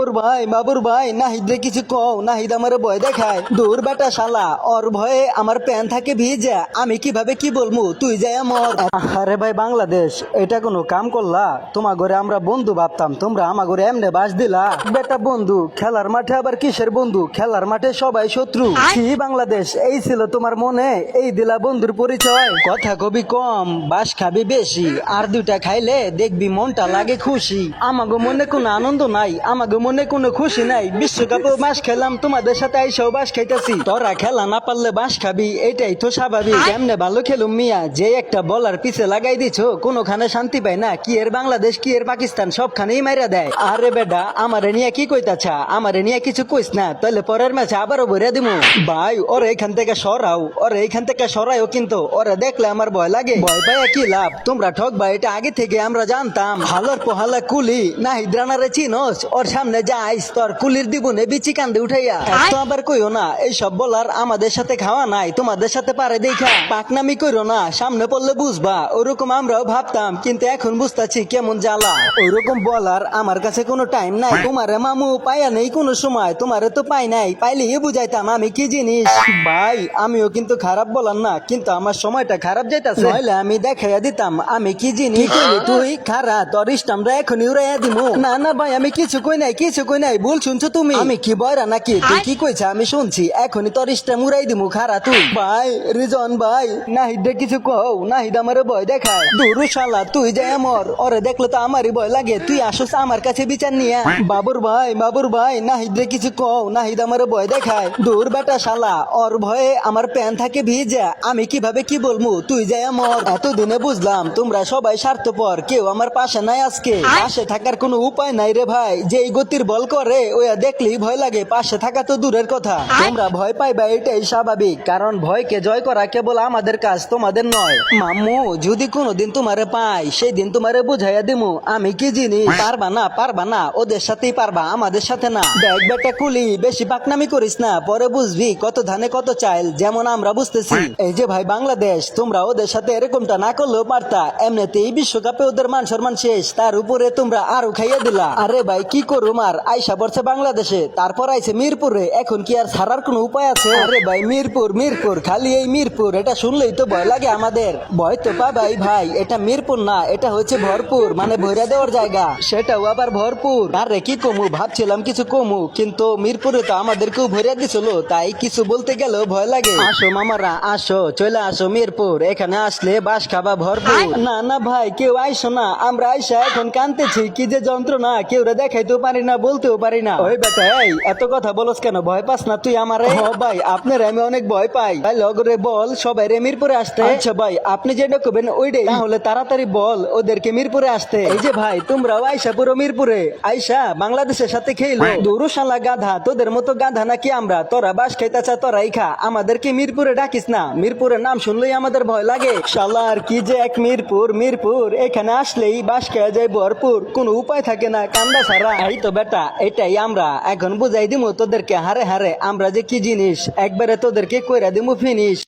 বাবুর ভাই নাহিদ কিছু কও, নাহিদ আমার ভয় দেখায়। দূর বেটা শালা, ওর ভয়ে আমার প্যান থাকে ভিজা, আমি কিভাবে কি বলবো, তুই যাই আমার। আরে ভাই বাংলাদেশ, এটা কোনো কাম করলা? তোমার ঘরে আমরা বন্ধু ভাবতাম, তোমরা আমার ঘরে এমনে বাস দিলা। বেটা বন্ধু খেলার মাঠে আবার কিসের বন্ধু, খেলার মাঠে সবাই শত্রু। কি বাংলাদেশ, এই ছিল তোমার মনে, এই দিলা বন্ধুর পরিচয়। কথা কবি কম, বাস খাবি বেশি, আর দুইটা খাইলে দেখবি মনটা লাগে খুশি। আমাগো মনে কোনো আনন্দ নাই, আমাগো মনে কোনো খুশি নাই। বিশ্বকাপে বাস খেলাম, তোমাদের সাথে আইসাও বাস খাইতেছি। তোরা খেলা না পারলে বাস খাবি, এটাই তো স্বাভাবিক। কেমনে ভালো খেলুম মিয়া, যে একটা বলার পিছে লাগাই দিছো, কোনোখানে শান্তি পায় না। কি এর বাংলাদেশ, কি এর পাকিস্তান, সবখানেই মাইরা দেয়। আরে বেটা, আমারে নিয়ে কি কইতাছা? আমারে নিয়ে কিছু কইস না, তাহলে পরের ম্যাচে আবারও ভরে দিমু। ভাই ওরে এখান থেকে সরাও, ওরে এখান থেকে সরাইও, কিন্তু ওরে দেখলে আমার ভয় লাগে। ভয় পাইয়া কি লাভ, তোমরা ঠকবা এটা আগে থেকে আমরা জানতাম। হালার পোহালা কুলি নাহিদ রানারে চিনোস, ওর সামনে যাইস তোর কুলির দিবনে বিচি কান্দে উঠাইয়া। এত আবার কইও না, এইসব বলার আমাদের সাথে খাওয়া নাই, তোমাদের সাথে পারে দেখা। পাকনামি কইরো না, সামনে পড়লে বুঝবা। ওরকম আমরাও ভাবতাম, কিন্তু এখন বুঝতাছি কেমন জ্বালা। ওইরকম বলার আমার কাছে কোনো টাইম নাই। তোমারে মামু পাইয়া নেই কোনো সময়, তোমারে তো পাই নাই, পাইলেই বুঝাইতাম আমি কি জিনিস। ভাই আমিও কিন্তু খারাপ বলার না, কিন্তু আমার সময়টা খারাপ যাইতাছে, নইলে আমি দেখাইয়া দিতাম আমি কি জিনিস। তুই খারা তোর ইস্টামরা এখনই উড়াইয়া দিমু। না না ভাই, আমি কিছু কই নাই, কিছু কই নাই, ভুল শুনছো তুমি। আমি কি বয়রা নাকি? তুই কি কইছ আমি শুনছি, এখনই তোর ইস্টাম উড়াই দিমু, খারা তুই। ভাই রিজন ভাই, নাহিদ কিছু কও, নাহিদ আমারে ভয় দেখায়। দূরু শালা, তুই যাই আমর, ওরে দেখলে তো আমারই ভয় লাগে। তুই আসোস আমার কাছে বিচার নিয়া। বাবুর ভাই নাহিদ কিছু কও, নাহিদ আমারে ভয় দেখায়। দূর বেটা শালা, ওর ভয়ে আমার প্যান থাকে ভিজা, আমি কিভাবে কি বলবো, তুই যাই আমর। এতদিনে বুঝলাম তোমরা সবাই স্বার্থপর, কেউ আমার পাশে নাই আজকে। পাশে থাকার কোনো উপায় নাই রে ভাই, যে এই গতির বল করে ওয়া দেখলেই ভয় লাগে, পাশে থাকা তো দূরের কথা। তোমরা ভয় পাইবা এটাই স্বাভাবিক, কারণ ভয়কে জয় করা কেবল আমাদের কাজ, তোমাদের নয়। মাম্মু যদি কোনোদিন তোমারে পাই, সেই দিন তোমারে বুঝাইয়া দিমু আমি কি জিনিস। পারবা না, ওদের সাথেই পারবা, আমাদের সাথে না। দেখ বেটা কুলি, বেশি পাকনামি করিস না, পরে বুঝবি কত ধানে কত চাইল, যেমন আমরা বুঝতেছি। এই যে ভাই বাংলাদেশ, তোমরা ওদের সাথে এরকমটা না করলেও পারতা। এমনিতেই বিশ্বকাপে ওদের মান সম্মান শেষ, তার উপরে তোমরা আরো খাইয়া দিলা। আরে ভাই কি করুম আর, আইসা পড়ছে বাংলাদেশে, তারপর আইছে মিরপুরে, এখন কি আর ছাড়ার কোনো উপায় আছে? আরে ভাই মিরপুর, খালি এই মিরপুর, এটা শুনলেই তো ভয় লাগে আমাদের। ভয় তো পাবাই ভাই, এটা মিরপুর না, এটা হচ্ছে ভরপুর, মানে ভৈরা দেওয়ার জায়গা, সেটাও আবার ভরপুর। আরে কি কমু, ভাবছিলাম কিছু কমু, কিন্তু মিরপুরে তো আমাদেরকেও ভৈরা দিছিল, তাই কিছু বলতে গেলেও ভয় লাগে। আসো মামারা আসো, চলে আসো মিরপুর, এখানে আসলে বাস খাবা ভরপুর। না না ভাই, কেউ আইসো না, আমরা আইসা এখন কানতেছি, কি যে যন্ত্রণা, কেউ দেখাইতেও পারি না, বলতেও পারি না। ওই বেটা এই এত কথা বলস কেন, ভয় পাস না তুই আমারে? ভাই আপনার আমি অনেক ভয় পাই, তাই লগরে বল সবাই রে মিরপুরে আসতে। আচ্ছা ভাই, আপনি যেটা কবেন ওইটাই, তাহলে তাড়াতাড়ি বল ওদেরকে মিরপুরে আসতে। এই যে ভাই তোমরাও আইসা পুরো মিরপুরে, আইসা বাংলাদেশের সাথে খেলো। দৌড়শালা গাধা, তোদের মতো গাধা নাকি আমরা? তোরা বাস খাইতেছা তোরাই খা, আমাদেরকে মিরপুরে ডাকিস না। মিরপুরের নাম শুনলেই আমাদের ভয় লাগে। শালা আর কি যে এক মিরপুর, এখানে আসলেই বাস খেয়ে যায় ভরপুর, কোনো উপায় থাকে না কান্দা ছাড়া। এই তো বেটা, এটাই আমরা এখন বুঝাই দিমু তোদেরকে, হারে আমরা যে কি জিনিস, একবারে তোদেরকে কইরা দিমু ফিনিশ।